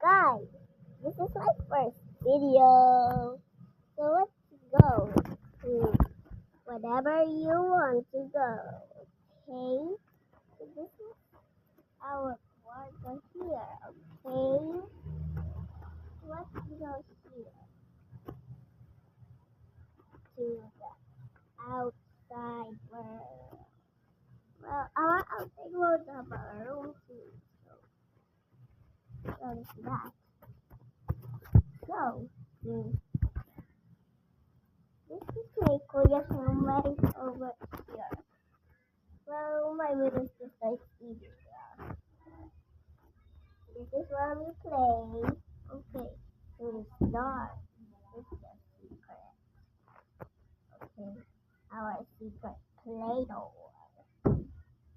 Guys, this is my first video. So let's go to whatever you want to go. Okay? So this is our water here. Okay? Let's go here to the outside world. Well, our outside world have our own too. So there's that. So, this is my Kuya Samay over here. Well, my video is just like easy. This is where we play. Okay, so the start is the secret. Okay, our secret play door.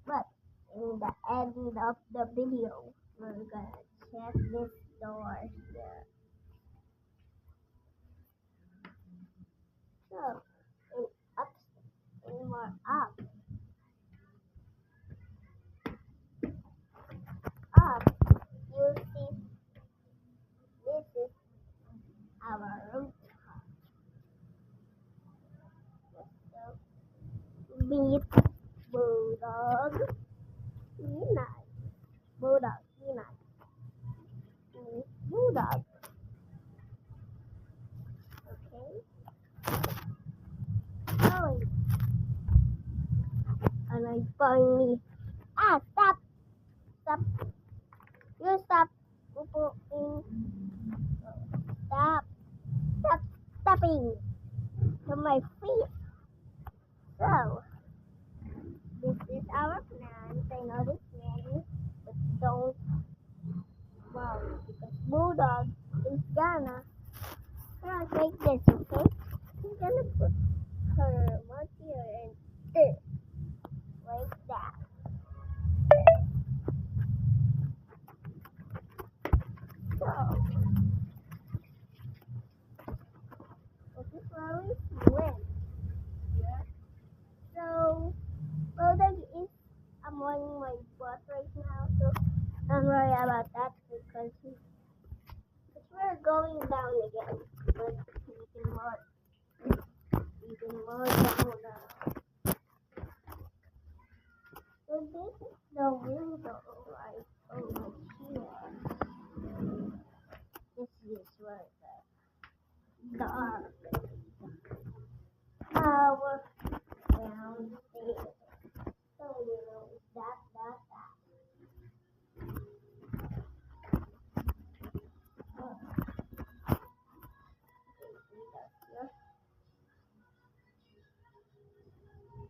But in the end of the video, we're gonna check this door here. So, in up, in more up, you'll see this is our room. So, beat bulldog, peanut, bulldog, peanut, bulldog. Okay. Oh, and I finally stop, stop, you stop, stop, stop, stopping to my feet. So this is our plan. I know this many, but don't worry because bulldog is gonna like this. Okay, he's gonna put her right here and this like that. So this is where we swim. Here. So bulldog is among my butt right now. So don't worry about that because we're going down again. But even more down now. So this is the window right over here. This is where the dark power downstairs. So you know that.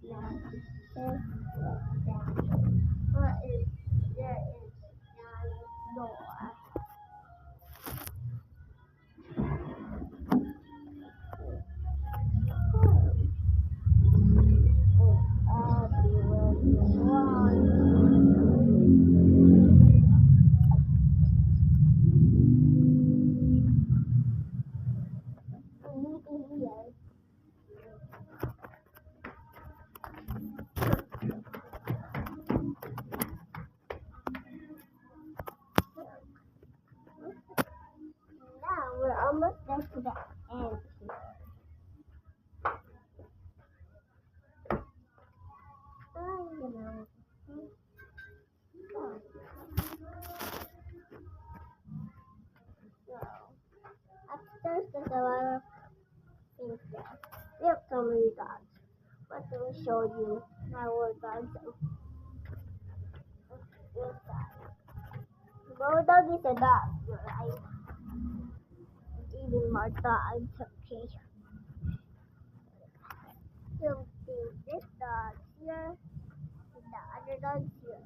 Now, what is there is a door. Now we're almost there to the end here. So, upstairs there's a lot of things there. We have so many dogs. But let me show you our dogs inside. Bulldog is a dog, right? Even more dogs, okay. So this dog here and the other dog here.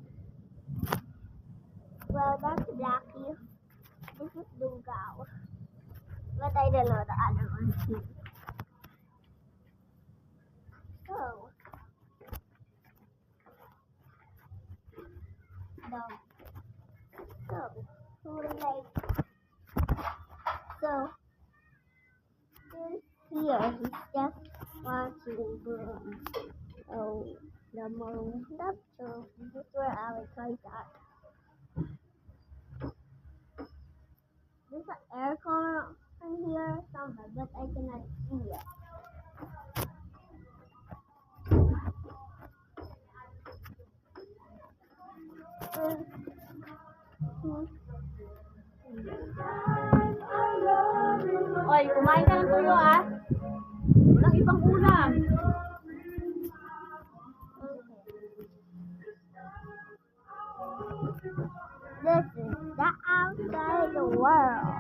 Well, that's Blackie. This is Dungao. But I don't know the other one. So, dog. So, so, this here, he's just watching the moon. So, this is where our toys are. there's an aircon in here somewhere, but I cannot see it. Oy, kumain ka ng tuyo ah. Walang ibang ulam. This is the outside world.